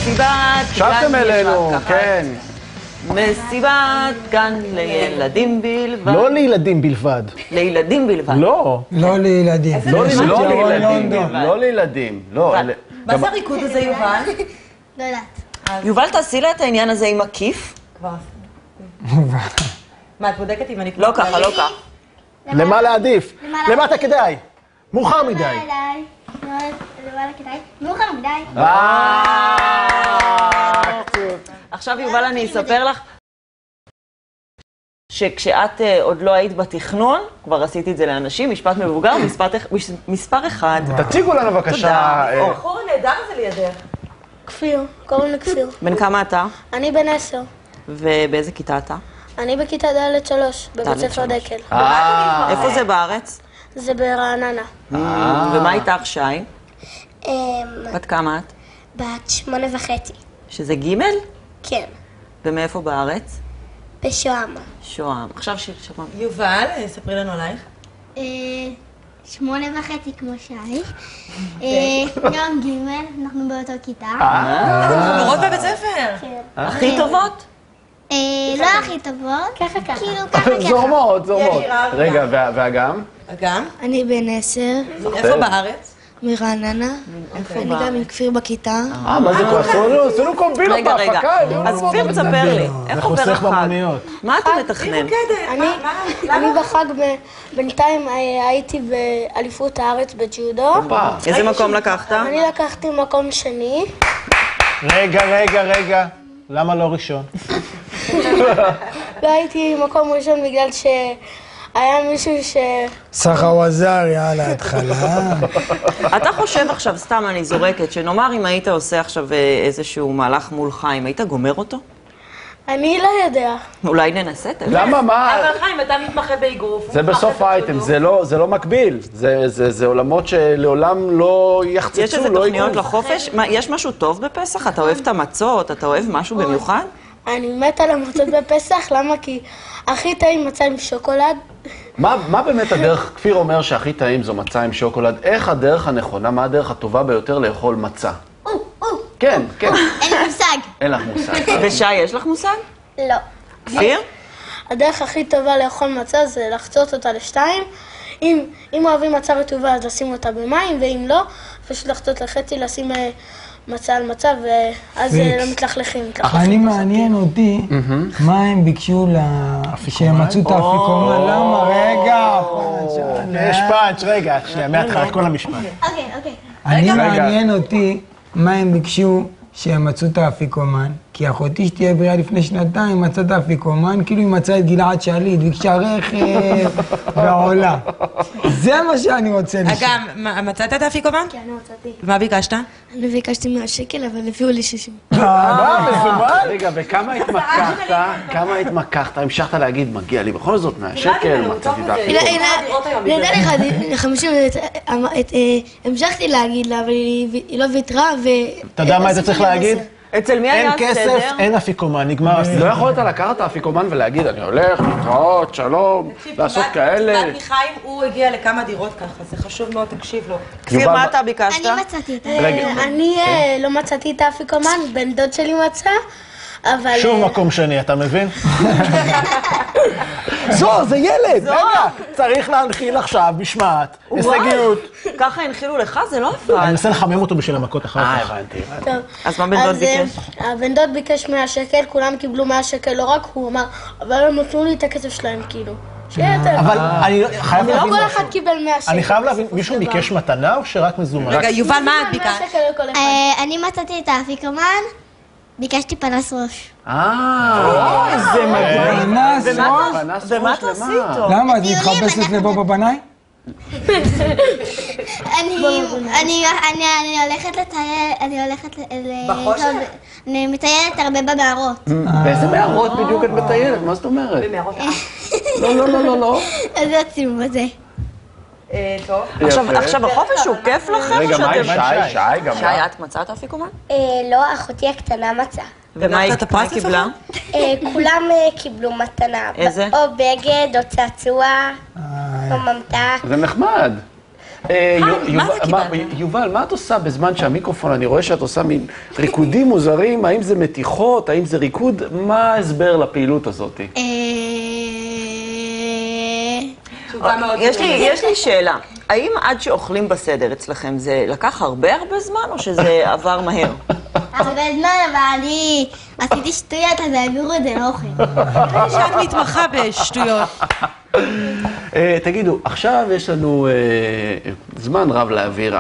מסיבת שבתם אלינו, כן. מסיבת גן לילדים בלבד. לא לילדים בלבד. לילדים בלבד. לא. לא לילדים. לא לילדים. לא לילדים. לא. מה זה הריקוד הזה, יובל? לא יודעת. יובל, תעשי לה את העניין הזה עם הכיף. כבר. מה, את בודקת אם אני... לא ככה, לא ככה. למה להעדיף? למטה כדאי. מאוחר מדי. למעלה כדאי. מאוחר מדי. עכשיו, יובל, אני אספר לך שכשאת עוד לא היית בתכנון, כבר עשיתי את זה לאנשים, משפט מבוגר, מספר אחד. תציגו לנו בבקשה. בחור הנהדר הזה לידך. כפיר, קוראים לי כפיר. בן כמה אתה? אני בן 10. ובאיזה כיתה אתה? אני בכיתה ד' 3, בבית ספר דקל. איפה זה בארץ? זה ברעננה. ומה איתך, שי? בת כמה את? בת 8.5. שזה ג'? כן. ומאיפה בארץ? בשוהם. שוהם. עכשיו שיר שוהם. יובל, ספרי לנו עלייך. 8.5 כמו שי. יום ג', אנחנו באותו כיתה. מורות בבית ספר. הכי טובות? לא הכי טובות. ככה ככה. כאילו ככה ככה. זורמות. רגע, והגם? גם? אני בן 10, איפה בארץ? מרעננה. אני גם עם כפיר בכיתה. מה זה כבר? עשינו קומבינות בהפקה. אז כפיר תספר לי, איך עובר חוסך החג? במוניות. מה אתה מתכנן? אני בחג בינתיים הייתי באליפות הארץ בג'ודו. איזה מקום לקחת? אני לקחתי מקום שני. רגע. למה לא ראשון? לא הייתי מקום ראשון בגלל שהיה מישהו סחר וזר, יאללה, התחלה. אתה חושב עכשיו, סתם אני זורקת, שנאמר אם היית עושה עכשיו איזשהו מהלך מול חיים, היית גומר אותו? אני לא יודע. אולי ננסה? למה? מה? אבל חיים, אתה מתמחה באגרוף. זה בסוף האייטם, זה לא מקביל. זה עולמות שלעולם לא יחצצו, יש איזה תוכניות לחופש? יש משהו טוב בפסח? אתה אוהב את המצות? אתה אוהב משהו במיוחד? אני מתה על המצות בפסח, למה? כי הכי טעים מצה עם שוקולד. מה באמת הדרך, כפיר אומר שהכי טעים זו מצה עם שוקולד, איך הדרך הנכונה, מה הדרך הטובה ביותר לאכול מצה? כן. אין לי מושג. אין לך מושג. ושי, יש לך מושג? לא. כפיר? הדרך הכי טובה לאכול מצה זה לחצות אותה לשתיים. אם אוהבים מצה רטובה אז לשים אותה במים, ואם לא, פשוט לחצות לחצי, לשים מצה על מצה, ואז לא מתלכלכים. אני מעניין אותי מה הם ביקשו שהם מצאו את האפיקומן. למה? רגע, יש פאנץ', רגע, שנייה, מהתחלה, כל המשפט. אוקיי. אני מעניין אותי מה הם ביקשו שהם מצאו את האפיקומן, כי אחותי שתהיה בריאה לפני 2 מצאה את האפיקומן, כאילו היא מצאה את גלעד שליט, ביקשה רכב ועולה. זה מה שאני רוצה לשאול. אגב, מצאת את האפיקומן? כן, אני מצאתי. ומה ביקשת? אני ביקשתי 100 שקל, אבל הביאו לי 60. רגע, וכמה התמקחת? המשכת להגיד, מגיע לי בכל זאת 100 שקל, מצאתי את האפיקומן. נדע לך, 50, המשכתי להגיד לה, אבל היא לא ויתרה, אתה יודע מה היית צריך להגיד? אצל מי אין היה סדר? כסף, אין אפיקומן, נגמר הסדר. לא יכולת לקחת את האפיקומן ולהגיד, אני הולך, להתראות, שלום, לעשות כאלה. קיבלתי חיים, הוא הגיע לכמה דירות ככה, זה חשוב מאוד, תקשיב לו. כפיר, מה אתה ביקשת? אני מצאתי את זה. אני לא מצאתי את האפיקומן, בן דוד שלי מצא, אבל... שוב מקום שני, אתה מבין? זו, זה ילד! רגע, צריך להנחיל עכשיו משמעת, הישגיות. ככה הנחילו לך? זה לא עבד. אני מנסה לחמם אותו בשביל המכות אחר כך. הבנתי. טוב. אז מה בן דוד ביקש? הבן דוד ביקש 100 שקל, כולם קיבלו 100 שקל, לא רק הוא אמר, אבל הם נתנו לי את הכסף שלהם, כאילו. אבל אני חייב להבין כל משהו. אחד קיבל 100 שקל. אני חייב להבין, מישהו ביקש מתנה או שרק מזומן? רגע, יובל, מה את ביקשת? אני מצאתי את האפיקומן, ביקשתי פנס ראש. זה מדהים. ומה אתה תעשי איתו? למה? את מתחפשת לבובה בנאי? אני הולכת לטייל, אני מטיילת הרבה במערות. באיזה מערות בדיוק את מטיילת? מה זאת אומרת? במערות לא. איזה הציום הזה. טוב. עכשיו החופש הוא כיף לכם? רגע, מה עם שי? גם שי, את מצאת אפיקומן? לא, אחותי הקטנה מצאה. ומה היא קיבלה? כולם קיבלו מתנה. איזה? או בגד, או צעצוע, או ממתק. זה נחמד. יובל, מה את עושה בזמן שהמיקרופון, אני רואה שאת עושה מין ריקודים מוזרים, האם זה מתיחות, האם זה ריקוד? מה ההסבר לפעילות הזאת? יש לי שאלה. האם עד שאוכלים בסדר אצלכם זה לקח הרבה זמן או שזה עבר מהר? הרבה זמן, אבל אני עשיתי שטויות, אז העבירו את זה לאוכל. שאת מתמחה בשטויות. תגידו, עכשיו יש לנו זמן רב להעביר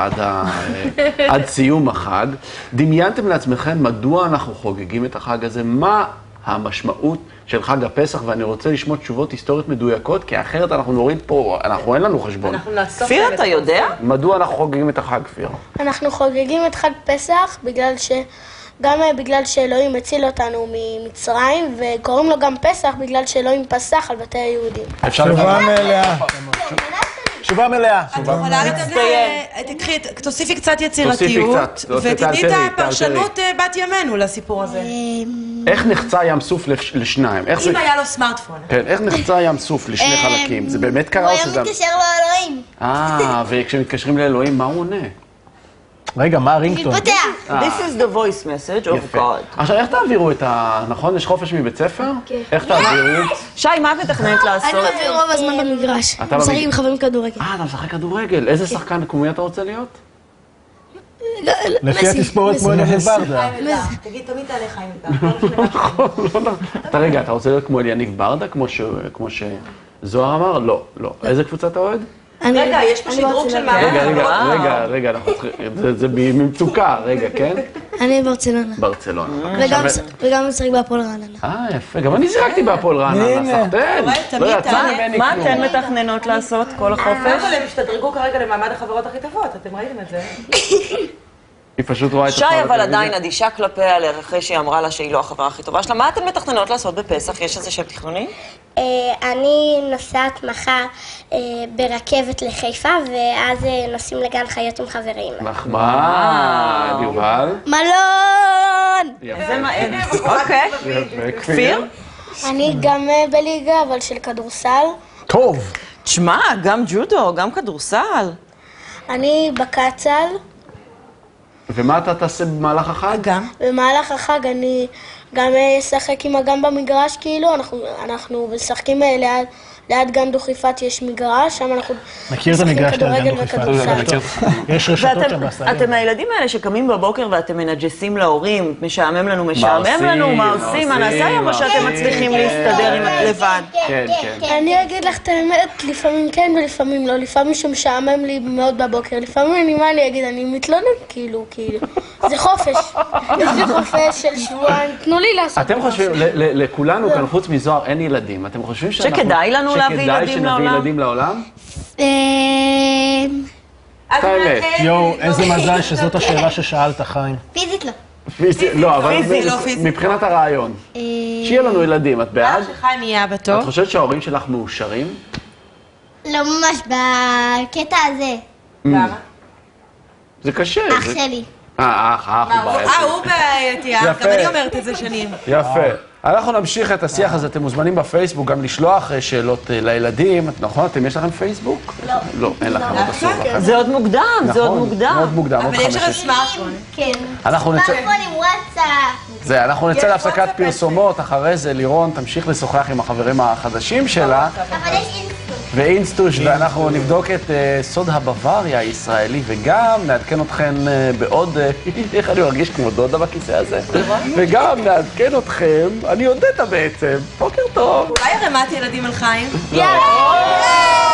עד סיום החג. דמיינתם לעצמכם מדוע אנחנו חוגגים את החג הזה? מה המשמעות של חג הפסח? ואני רוצה לשמוע תשובות היסטוריות מדויקות, כי אחרת אנחנו נוריד פה, אין לנו חשבון. כפיר, אתה יודע? מדוע אנחנו חוגגים את החג, כפיר? אנחנו חוגגים את חג פסח גם בגלל שאלוהים הציל אותנו ממצרים, וקוראים לו גם פסח בגלל שאלוהים פסח על בתי היהודים. תשובה מלאה. תשובה מלאה. את יכולה תוסיפי קצת יצירתיות, ותתני את הפרשנות בת ימינו לסיפור הזה. איך נחצה ים סוף לשניים? אם היה לו סמארטפון. כן, איך נחצה ים סוף לשני חלקים? זה באמת קרה או שזה... הוא היה מתקשר לאלוהים. וכשמתקשרים לאלוהים, מה הוא עונה? רגע, מה הרינגטון? מתפתח. This is the voice message of God. עכשיו, איך תעבירו את נכון? יש חופש מבית ספר? איך תעבירו? שי, מה את מתכננת לעשות? אני מביא רוב הזמן במגרש. אתה משחק עם חברים כדורגל. אתה משחק כדורגל. איזה שחקן מקומי אתה רוצה להיות? לפי התספורת כמו אליניב ברדה. תגיד, תמיד תעלה חיים איתה. רגע, אתה רוצה להיות כמו אליניב ברדה? כמו שזוהר אמר? לא, לא. איזה קבוצה אתה אוהד? רגע, יש פה שדרוג של מעמד. רגע, זה ממצוקה, רגע, כן? אני ברצלונה. ברצלונה. וגם משחק בהפועל רעננה. יפה, גם אני שיחקתי בהפועל רעננה, סחטיין. לא יצא ממני כלום. מה אתן מתכננות לעשות כל החופש? אבל הם השתדרגו כרגע למעמד החברות הכי טובות, אתם ראיתם את זה? היא פשוט רואה את שי אבל עדיין אדישה כלפיה אחרי שהיא אמרה לה שהיא לא החברה הכי טובה שלה. מה אתן מתכננות לעשות בפסח? יש איזה שהם תכנונים? אני נוסעת מחר ברכבת לחיפה, ואז נוסעים לגן חיות עם חברים. נחמד, יובל. מלון! אוקיי. כפיר? אני גם בליגה, אבל של כדורסל. טוב. תשמע, גם ג'ודו, גם כדורסל. אני בקצ"ל. ומה אתה תעשה במהלך החג? במהלך החג אני גם אשחק עם הגן במגרש, כאילו, אנחנו משחקים ליד גן דוכיפת יש מגרש, שם אנחנו מכיר את המגרש ליד גן דוכיפת. יש רשתות שם בסדר. אתם הילדים האלה שקמים בבוקר ואתם מנג'סים להורים, משעמם לנו, מה עושים, מה נעשה היום או שאתם מצליחים להסתדר לבד? כן, כן. אני אגיד לך את האמת, לפעמים כן ולפעמים לא, לפעמים שמשעמם לי מאוד בבוקר, לפעמים מה אני אגיד, אני מתלונן כאילו, זה חופש, יש לי חופש של שבועיים, תנו לי לעשות. אתם חושבים, לכולנו כאן חוץ מזוהר אין ילדים, אתם חושבים שכדאי לנו להביא ילדים לעולם? האמת. יואו, איזה מזל שזאת השאלה ששאלת, חיים. פיזית לא. לא, אבל מבחינת הרעיון. שיהיה לנו ילדים, את בעד? שחיים יהיה אבא טוב. את חושבת שההורים שלך מאושרים? לא ממש בקטע הזה. למה? זה קשה. אח שלי. אח הוא בעייתי. הוא בעייתי, גם אני אומרת את זה שנים. יפה. אנחנו נמשיך את השיח הזה, אתם מוזמנים בפייסבוק גם לשלוח שאלות לילדים, נכון? יש לכם פייסבוק? לא. לא, אין לכם עוד אסור לכם. זה עוד מוקדם, זה עוד מוקדם. מאוד מוקדם, עוד אבל יש 5-6. לך סמארטפון. כן. אנחנו נצא... סמארטפון עם וואטסאפ. אנחנו נצא להפסקת פרסומות, אחרי זה לירון תמשיך לשוחח עם החברים החדשים שלה. אבל יש אינסטוש. ואינסטוש, ואנחנו נבדוק את סוד הבוואריה הישראלי, וגם נעדכן אתכם בעוד... איך אני מרגיש כמו דודה בכיסא הזה? וגם נעדכן אתכם, אני יודעת בעצם, בוקר טוב. אולי הרמת ילדים על חיים? יאללה!